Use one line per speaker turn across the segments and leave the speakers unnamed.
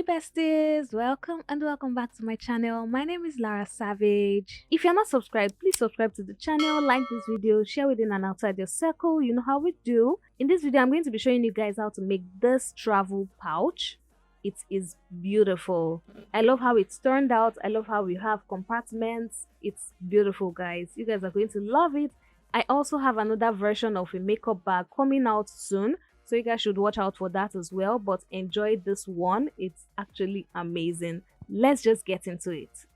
Hey besties, welcome and welcome back to my channel. My name is Lara Savage. If you're not subscribed, please subscribe to the channel, like this video, share within and outside your circle. You know how we do. In this video, I'm going to be showing you guys how to make this travel pouch. It is beautiful. I love how it's turned out. I love how we have compartments. It's beautiful, guys. You guys are going to love it. I also have another version of a makeup bag coming out soon, so you guys should watch out for that as well. But enjoy this one, it's actually amazing. Let's just get into it.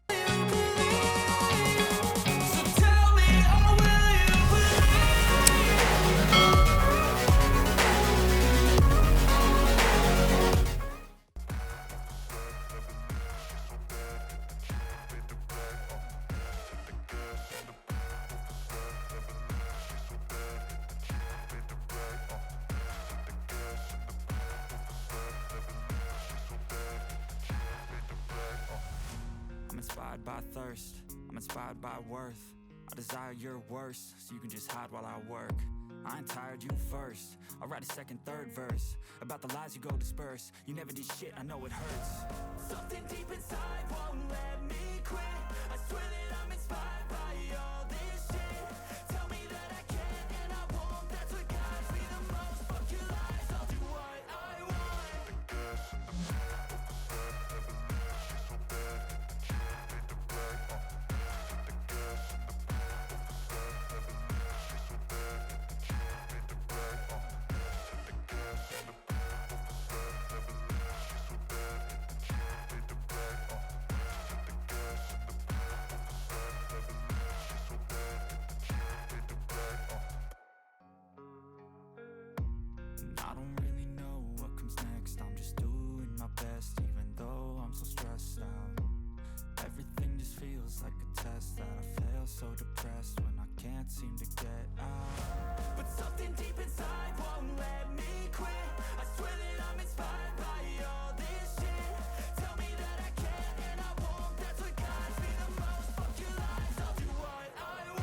I'm inspired by thirst, I'm inspired by worth. I desire your worst, so you can just hide while I work. I ain't tired, you first. I'll write a second, third verse about the lies you go disperse. You never did shit, I know it hurts. Something deep inside won't let me quit. I swear that I'm inspired by all this shit. Tell me that I can and I won't. That's what guides me the most. Fuck your lies, I'll do what I want. I don't really know what comes next. I'm just doing my best, even though I'm so stressed out. Everything just feels like a test that I fail, so depressed when I can't seem to get out. But something deep inside won't let me quit. I swear that I'm inspired by all this shit. Tell me that I can and I won't. That's what guides me the most. Fuck your lies, I'll do what I want.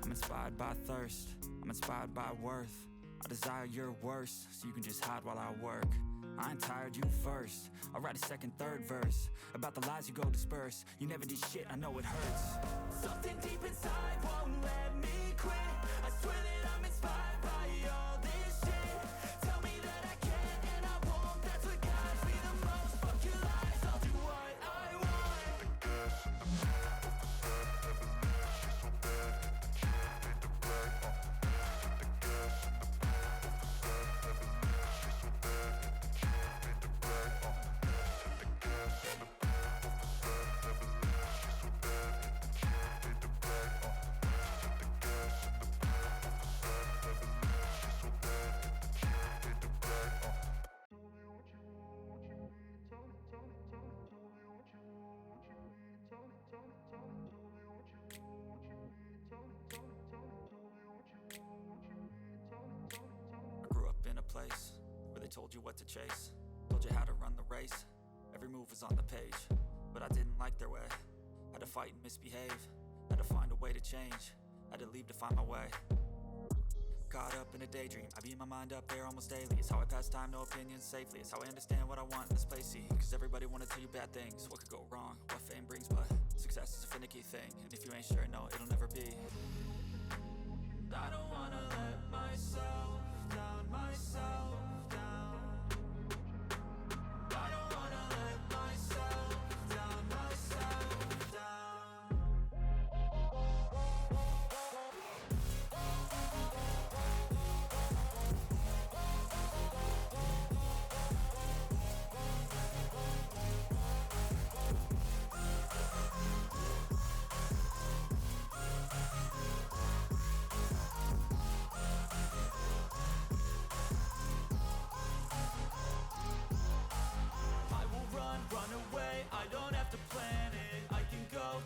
I'm inspired by thirst, I'm inspired by worth. I desire your worst, so you can just hide while I work. I ain't tired, you first. I'll write a second, third verse about the lies you go disperse. You never did shit, I know it hurts. Something deep inside won't let me quit. I swear that I'm inspired by all this shit. Tell me that I can and I won't. That's what guides me the most. Fuck your lies, I'll do what I want. I grew up in a place where they told you what to chase, told you how to run the race. Every move was on the page, but I didn't like their way. Had to fight and misbehave, had to find a way to change, had to leave to find my way. Caught up in a daydream, I beat my mind up there almost daily. It's how I pass time, no opinions safely. It's how I understand what I want in this place, see. Cause everybody wanna tell you bad things, what could go wrong, what fame brings. But success is a finicky thing, and if you ain't sure, no, it'll never be. I don't wanna let myself down, myself down. I don't wanna let myself down, myself down.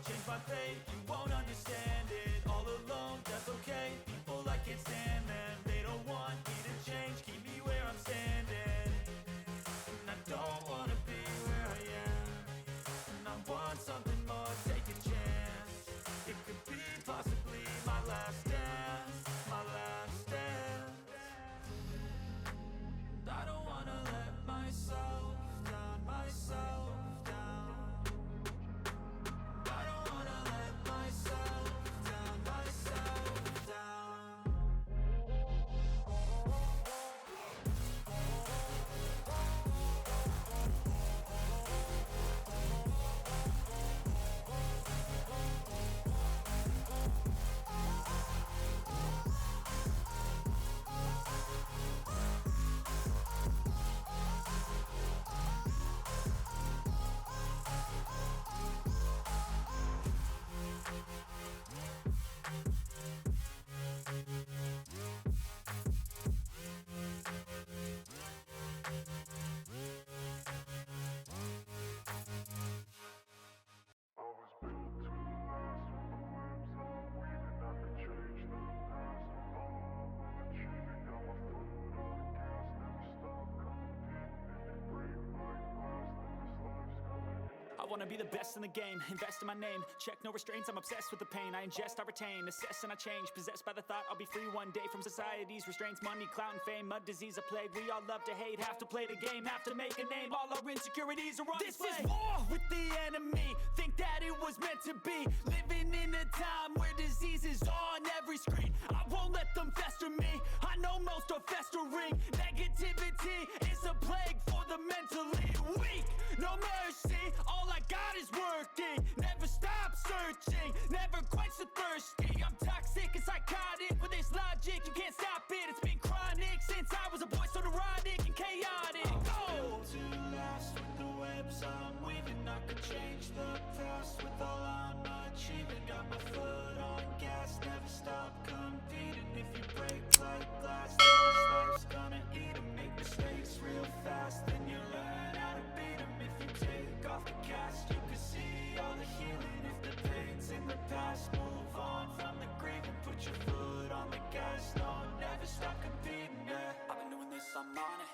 change my fate, you won't understand it. All alone, that's okay, people I can't stand them. They don't want me to change, keep me where I'm standing. And I don't wanna be where I am, and I want something more, take a chance. It could be possibly my last dance, my last dance. And I don't wanna let myself down, myself down. I don't wanna let myself down, myself down. I wanna be the best in the game, invest in my name. Check no restraints, I'm obsessed with the pain. I ingest, I retain, assess and I change. Possessed by the thought I'll be free one day from society's restraints. Money, clout and fame, mud, disease, a plague. We all love to hate, have to play the game, have to make a name. All our insecurities are on display. This is war with the enemy, think that it was meant to be. Living in a time where disease is on every screen. I won't let them fester me, I know most are festering. Negativity is a plague for the mentally weak. No mercy, all I got is working. Never stop searching, never quite so thirsty. I'm toxic and psychotic with this logic, you can't stop it. It's been chronic since I was a boy, so neurotic and chaotic. Oh, to last with the webs I'm weaving. I could change the past with all I'm achieving. Got my foot on gas, never stop competing. If you break like glass, then this life's gonna eat 'em. Make mistakes real fast, then you learn how to beat 'em. If you take off the cast, you can see all the healing. If the pain's in the past, move on from the grave and put your foot on the gas. No, never stop competing, yeah. I've been doing this, I'm on it.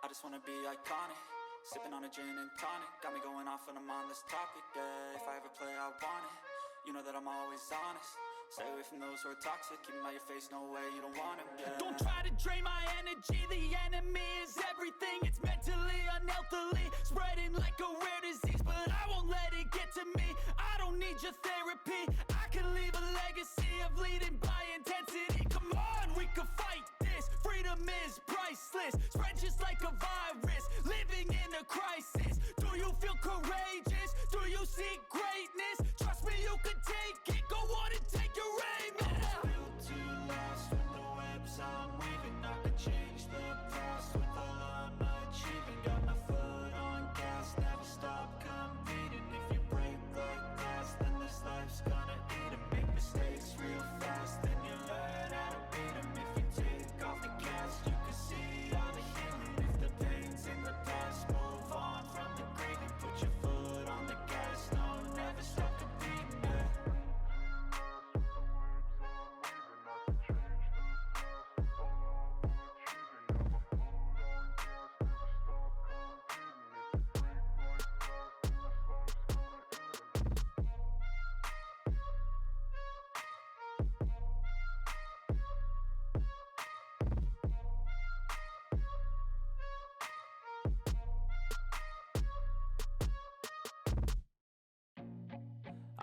I just wanna be iconic. Sipping on a gin and tonic, got me going off when I'm on this topic, yeah. If I ever play, I want it. You know that I'm always honest. Stay away from those who are toxic, keep them out your face, no way, you don't want them, yeah. Don't try to drain my energy, the enemy is everything. It's mentally, unhealthily, spreading like a rare disease. But I won't let it get to me, I don't need your therapy. I can leave a legacy of leading by intensity. Come on, we can fight this, freedom is priceless. Spread just like a virus, living in a crisis. Do you feel courageous? Do you seek greatness? Trust me, you can take it, go on and take your aim, yeah. I was built to last with the webs I'm weaving. I could change the past with all I'm achieving. Got my foot on gas, never stop competing. If you break like glass, then this life's gonna eat 'em. Make mistakes real fast, then you learn how to beat 'em. If you take off the cast, you can see all the healing. If the pain's in the past, move on from the grave and put your foot on the gas. No, never stop competing, yeah.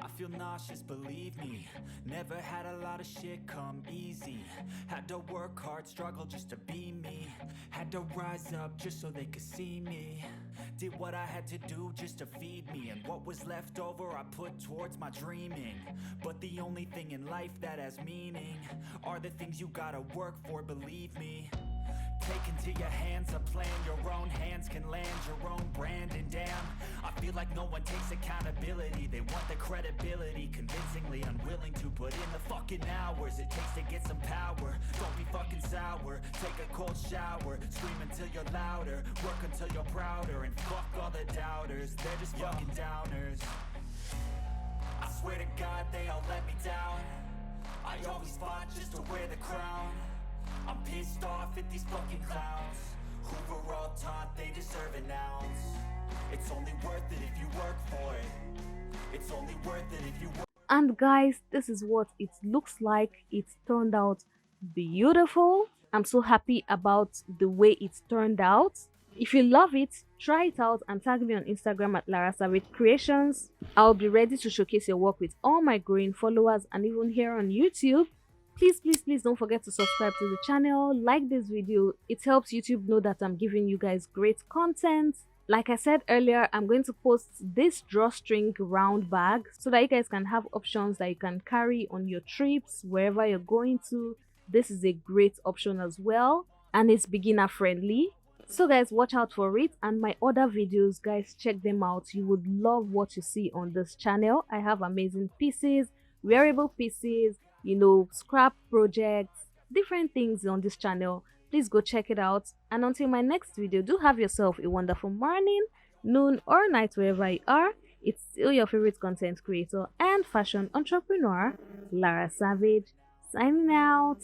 I feel nauseous, believe me. Never had a lot of shit come easy. Had to work hard, struggle just to be me. Had to rise up just so they could see me. Did what I had to do just to feed me. And what was left over I put towards my dreaming. But the only thing in life that has meaning are the things you gotta work for, believe me. Take into your hands a plan, your own hands can land your own brand. And damn, I feel like no one takes accountability. They want the credibility, convincingly unwilling to put in the fucking hours it takes to get some power. Don't be fucking sour, take a cold shower. Scream until you're louder, work until you're prouder. And fuck all the doubters, they're just fucking downers. I swear to God they all let me down. I always fought just to wear the crown. I'm pissed off at these fucking clowns who were all taught they deserve an ounce. It's only worth it if you work for it. It's only worth it if you work.
And guys, this is what it looks like. It turned out beautiful. I'm so happy about the way it turned out. If you love it, try it out and tag me on Instagram at Lara Savage Creations. I'll be ready to showcase your work with all my growing followers and even here on YouTube. Please don't forget to subscribe to the channel, like this video. It helps YouTube know that I'm giving you guys great content. Like I said earlier, I'm going to post this drawstring round bag so that you guys can have options that you can carry on your trips, wherever you're going to. This is a great option as well, and it's beginner friendly. So guys, watch out for it, and my other videos, guys, check them out. You would love what you see on this channel. I have amazing pieces, wearable pieces, you know, scrap projects, different things on this channel. Please go check it out, and until my next video, do have yourself a wonderful morning, noon or night wherever you are. It's still your favorite content creator and fashion entrepreneur, Lara Savage, signing out.